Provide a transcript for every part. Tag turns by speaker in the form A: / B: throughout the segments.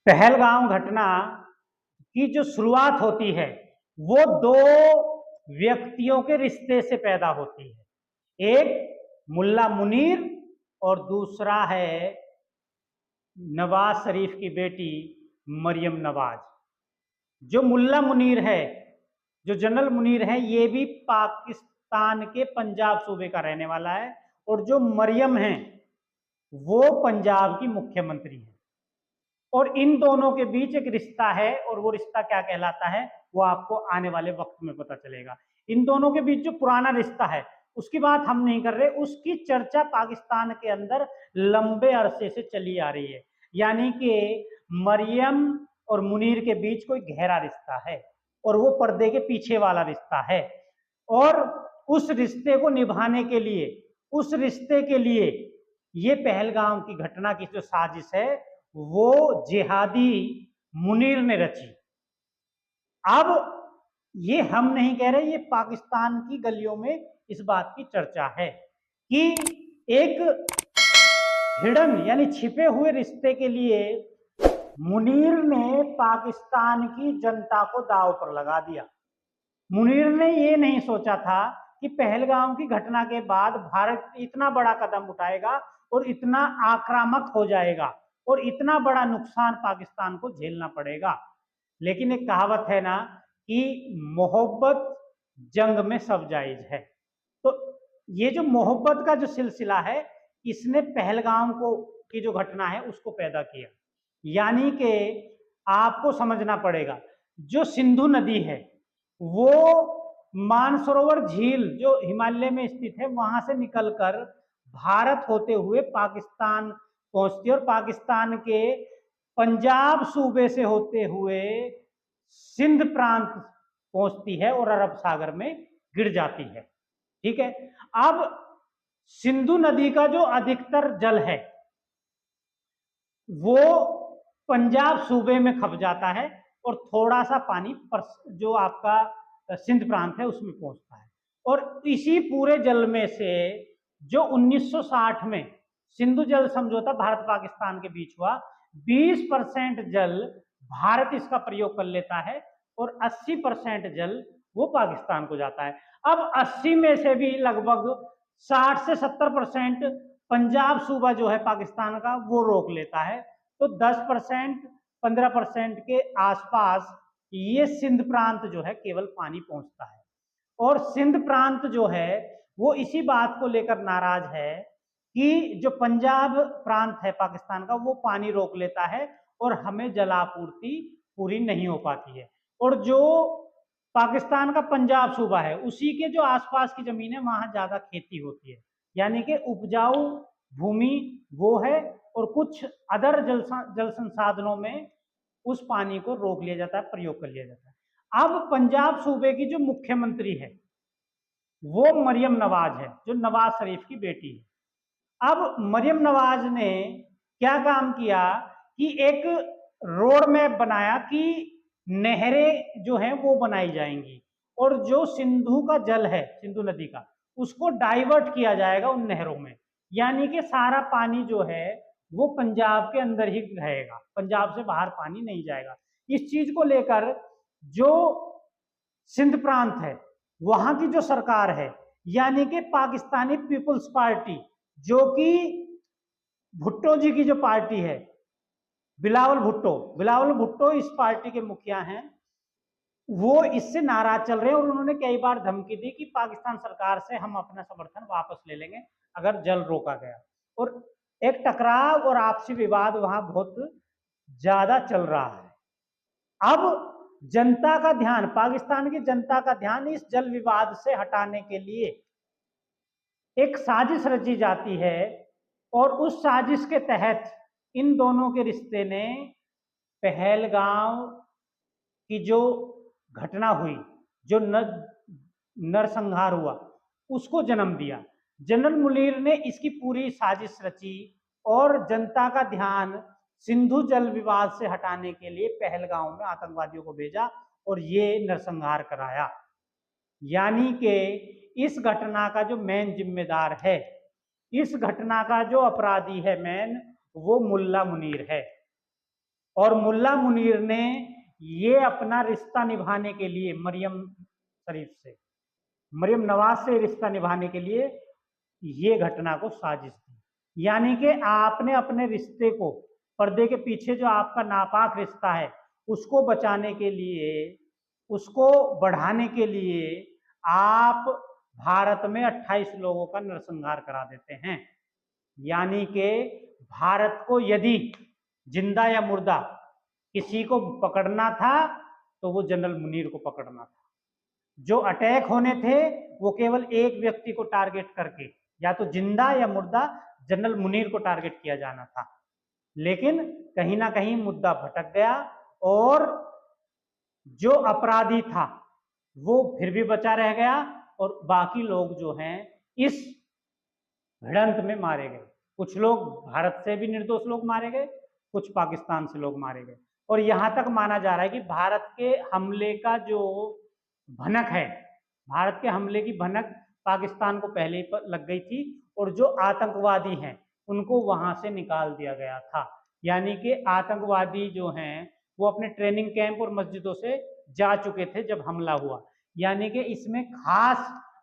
A: पहलगाम घटना की जो शुरुआत होती है वो दो व्यक्तियों के रिश्ते से पैदा होती है। एक मुल्ला मुनीर और दूसरा है नवाज शरीफ की बेटी मरियम नवाज। जो मुल्ला मुनीर है, जो जनरल मुनीर है, ये भी पाकिस्तान के पंजाब सूबे का रहने वाला है और जो मरियम है वो पंजाब की मुख्यमंत्री है। और इन दोनों के बीच एक रिश्ता है और वो रिश्ता क्या कहलाता है वो आपको आने वाले वक्त में पता चलेगा। इन दोनों के बीच जो पुराना रिश्ता है उसकी बात हम नहीं कर रहे, उसकी चर्चा पाकिस्तान के अंदर लंबे अरसे से चली आ रही है। यानी कि मरियम और मुनीर के बीच कोई गहरा रिश्ता है और वो पर्दे के पीछे वाला रिश्ता है। और उस रिश्ते को निभाने के लिए, उस रिश्ते के लिए ये पहलगाम की घटना की जो साजिश है वो जिहादी मुनीर ने रची। अब ये हम नहीं कह रहे, ये पाकिस्तान की गलियों में इस बात की चर्चा है कि एक हिडन यानी छिपे हुए रिश्ते के लिए मुनीर ने पाकिस्तान की जनता को दांव पर लगा दिया। मुनीर ने ये नहीं सोचा था कि पहलगाम की घटना के बाद भारत इतना बड़ा कदम उठाएगा और इतना आक्रामक हो जाएगा और इतना बड़ा नुकसान पाकिस्तान को झेलना पड़ेगा। लेकिन एक कहावत है ना कि मोहब्बत जंग में सब जायज है। तो ये जो मोहब्बत का जो सिलसिला है इसने पहलगाम को की जो घटना है उसको पैदा किया। यानी कि आपको समझना पड़ेगा, जो सिंधु नदी है वो मानसरोवर झील जो हिमालय में स्थित है वहां से निकलकर भारत होते हुए पाकिस्तान पहुंचती है और पाकिस्तान के पंजाब सूबे से होते हुए सिंध प्रांत पहुंचती है और अरब सागर में गिर जाती है। ठीक है। अब सिंधु नदी का जो अधिकतर जल है वो पंजाब सूबे में खप जाता है और थोड़ा सा पानी जो आपका सिंध प्रांत है उसमें पहुंचता है। और इसी पूरे जल में से जो 1960 में सिंधु जल समझौता भारत पाकिस्तान के बीच हुआ, 20% जल भारत इसका प्रयोग कर लेता है और 80% जल वो पाकिस्तान को जाता है। अब 80 में से भी लगभग 60 से 70% पंजाब सूबा जो है पाकिस्तान का वो रोक लेता है। तो 10% 15% के आसपास ये सिंध प्रांत जो है केवल पानी पहुंचता है। और सिंध प्रांत जो है वो इसी बात को लेकर नाराज है कि जो पंजाब प्रांत है पाकिस्तान का वो पानी रोक लेता है और हमें जलापूर्ति पूरी नहीं हो पाती है। और जो पाकिस्तान का पंजाब सूबा है उसी के जो आसपास की जमीन है वहां ज्यादा खेती होती है, यानी कि उपजाऊ भूमि वो है और कुछ अदर जल संसाधनों में उस पानी को रोक लिया जाता है, प्रयोग कर लिया जाता है। अब पंजाब सूबे की जो मुख्यमंत्री है वो मरियम नवाज है जो नवाज शरीफ की बेटी है। अब मरियम नवाज ने क्या काम किया कि एक रोड मैप बनाया कि नहरें जो हैं वो बनाई जाएंगी और जो सिंधु का जल है सिंधु नदी का उसको डाइवर्ट किया जाएगा उन नहरों में। यानी कि सारा पानी जो है वो पंजाब के अंदर ही रहेगा, पंजाब से बाहर पानी नहीं जाएगा। इस चीज को लेकर जो सिंध प्रांत है वहां की जो सरकार है यानी कि पाकिस्तानी पीपुल्स पार्टी जो कि भुट्टो जी की जो पार्टी है, बिलावल भुट्टो इस पार्टी के मुखिया हैं, वो इससे नाराज चल रहे हैं और उन्होंने कई बार धमकी दी कि पाकिस्तान सरकार से हम अपना समर्थन वापस ले लेंगे अगर जल रोका गया। और एक टकराव और आपसी विवाद वहां बहुत ज्यादा चल रहा है। अब जनता का ध्यान, पाकिस्तान की जनता का ध्यान इस जल विवाद से हटाने के लिए एक साजिश रची जाती है और उस साजिश के तहत इन दोनों के रिश्ते ने पहलगाम की जो घटना हुई, जो नरसंहार हुआ, उसको जन्म दिया। जनरल मुनीर ने इसकी पूरी साजिश रची और जनता का ध्यान सिंधु जल विवाद से हटाने के लिए पहलगाम में आतंकवादियों को भेजा और ये नरसंहार कराया। यानी कि इस घटना का जो मेन जिम्मेदार है, इस घटना का जो अपराधी है मेन, वो मुल्ला मुनीर है। और मुल्ला मुनीर ने ये अपना रिश्ता निभाने के लिए मरियम नवाज से रिश्ता निभाने के लिए ये घटना को साजिश थी। यानी कि आपने अपने रिश्ते को, पर्दे के पीछे जो आपका नापाक रिश्ता है, उसको बचाने के लिए, उसको बढ़ाने के लिए आप भारत में 28 लोगों का नरसंहार करा देते हैं। यानी कि भारत को यदि जिंदा या मुर्दा किसी को पकड़ना था तो वो जनरल मुनीर को पकड़ना था। जो अटैक होने थे वो केवल एक व्यक्ति को टारगेट करके, या तो जिंदा या मुर्दा जनरल मुनीर को टारगेट किया जाना था। लेकिन कहीं ना कहीं मुद्दा भटक गया और जो अपराधी था वो फिर भी बचा रह गया और बाकी लोग जो हैं इस भिड़ंत में मारे गए। कुछ लोग भारत से भी निर्दोष लोग मारे गए, कुछ पाकिस्तान से लोग मारे गए। और यहां तक माना जा रहा है कि भारत के हमले का जो भनक है, भारत के हमले की भनक पाकिस्तान को पहले ही लग गई थी और जो आतंकवादी हैं उनको वहां से निकाल दिया गया था। यानी कि आतंकवादी जो हैं वो अपने ट्रेनिंग कैंप और मस्जिदों से जा चुके थे जब हमला हुआ। यानी कि इसमें खास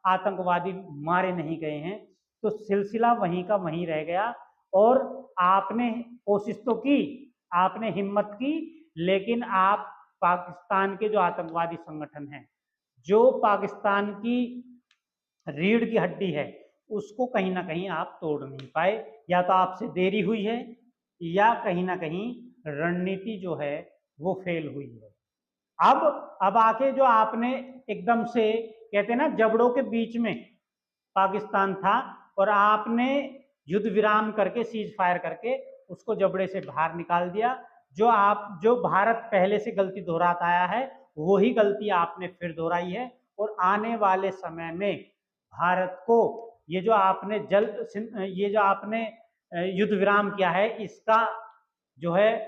A: आतंकवादी मारे नहीं गए हैं, तो सिलसिला वहीं का वहीं रह गया। और आपने कोशिश तो की, आपने हिम्मत की, लेकिन आप पाकिस्तान के जो आतंकवादी संगठन हैं, जो पाकिस्तान की रीढ़ की हड्डी है, उसको कहीं ना कहीं आप तोड़ नहीं पाए। या तो आपसे देरी हुई है या कहीं ना कहीं रणनीति जो है वो फेल हुई है। अब आके जो आपने एकदम से, कहते हैं ना, जबड़ों के बीच में पाकिस्तान था और आपने युद्ध विराम करके, सीज फायर करके उसको जबड़े से बाहर निकाल दिया। जो भारत पहले से गलती दोहराता आया है वही गलती आपने फिर दोहराई है। और आने वाले समय में भारत को ये जो आपने युद्ध विराम किया है, इसका जो है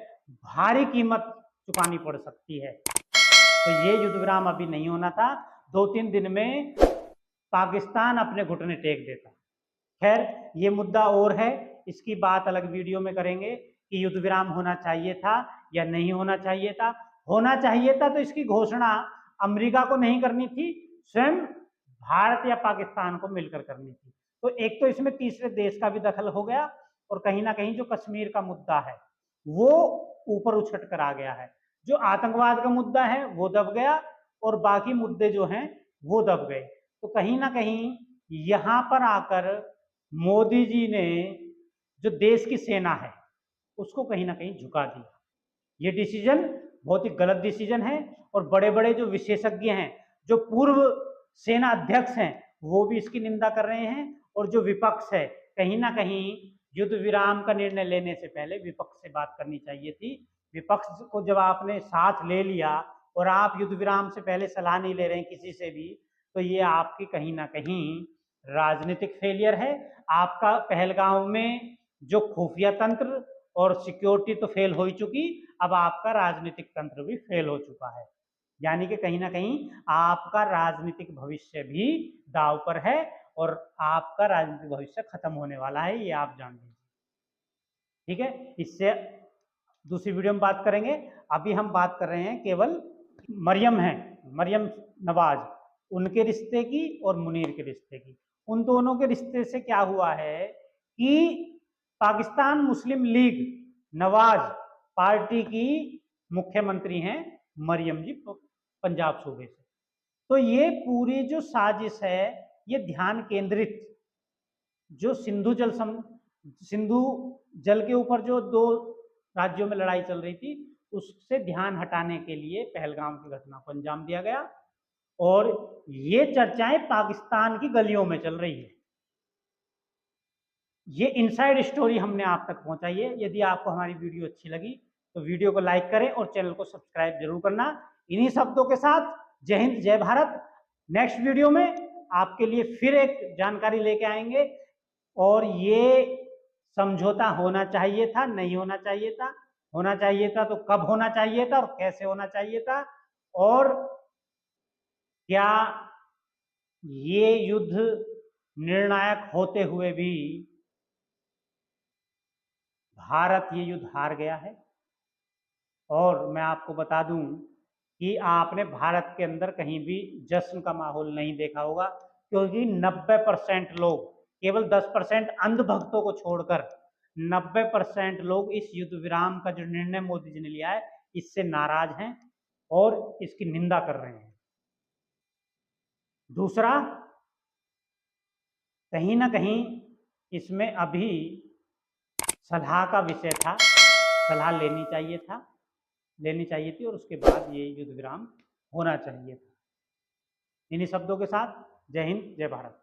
A: भारी कीमत चुकानी पड़ सकती है। तो ये युद्ध विराम अभी नहीं होना था, 2-3 दिन में पाकिस्तान अपने घुटने टेक देता। खैर, ये मुद्दा और है, इसकी बात अलग वीडियो में करेंगे कि युद्ध विराम होना चाहिए था या नहीं होना चाहिए था। होना चाहिए था तो इसकी घोषणा अमेरिका को नहीं करनी थी, स्वयं भारत या पाकिस्तान को मिलकर करनी थी। तो एक तो इसमें तीसरे देश का भी दखल हो गया और कहीं ना कहीं जो कश्मीर का मुद्दा है वो ऊपर उछट कर आ गया है। जो आतंकवाद का मुद्दा है वो दब गया और बाकी मुद्दे जो हैं वो दब गए। तो कहीं ना कहीं यहां पर आकर मोदी जी ने जो देश की सेना है उसको कहीं ना कहीं झुका दिया। ये डिसीजन बहुत ही गलत डिसीजन है और बड़े बड़े जो विशेषज्ञ हैं, जो पूर्व सेना अध्यक्ष हैं, वो भी इसकी निंदा कर रहे हैं। और जो विपक्ष है, कहीं ना कहीं युद्ध विराम का निर्णय लेने से पहले विपक्ष से बात करनी चाहिए थी। विपक्ष को जब आपने साथ ले लिया और आप युद्ध विराम से पहले सलाह नहीं ले रहे हैं किसी से भी, तो ये आपकी कहीं ना कहीं राजनीतिक फेलियर है। आपका पहलगांव में जो खुफिया तंत्र और सिक्योरिटी तो फेल हो ही चुकी, अब आपका राजनीतिक तंत्र भी फेल हो चुका है। यानी कि कहीं ना कहीं आपका राजनीतिक भविष्य भी दांव पर है और आपका राजनीतिक भविष्य खत्म होने वाला है, ये आप जान लीजिए। ठीक है, इससे दूसरी वीडियो में बात करेंगे। अभी हम बात कर रहे हैं केवल मरियम नवाज, उनके रिश्ते की और मुनीर के रिश्ते की। उन दोनों के रिश्ते से क्या हुआ है कि पाकिस्तान मुस्लिम लीग नवाज पार्टी की मुख्यमंत्री हैं मरियम जी, पंजाब सूबे से। तो ये पूरी जो साजिश है, ये ध्यान केंद्रित, जो सिंधु जल के ऊपर जो 2 राज्यों में लड़ाई चल रही थी, उससे ध्यान हटाने के लिए पहलगाम की घटना को अंजाम दिया गया। और ये चर्चाएं पाकिस्तान की गलियों में चल रही है। ये इनसाइड स्टोरी हमने आप तक पहुंचाई है। यदि आपको हमारी वीडियो अच्छी लगी तो वीडियो को लाइक करें और चैनल को सब्सक्राइब जरूर करना। इन्हीं शब्दों के साथ जय हिंद, जय भारत। नेक्स्ट वीडियो में आपके लिए फिर एक जानकारी लेके आएंगे और ये समझौता होना चाहिए था, नहीं होना चाहिए था, होना चाहिए था तो कब होना चाहिए था और कैसे होना चाहिए था, और क्या ये युद्ध निर्णायक होते हुए भी भारत ये युद्ध हार गया है। और मैं आपको बता दूं कि आपने भारत के अंदर कहीं भी जश्न का माहौल नहीं देखा होगा, क्योंकि 90% लोग, केवल 10% अंधभक्तों को छोड़कर 90% लोग इस युद्ध विराम का जो निर्णय मोदी जी ने लिया है इससे नाराज हैं और इसकी निंदा कर रहे हैं। दूसरा, कहीं ना कहीं इसमें अभी सलाह का विषय था, सलाह लेनी चाहिए थी और उसके बाद ये युद्ध विराम होना चाहिए था। इन्हीं शब्दों के साथ जय हिंद, जय भारत।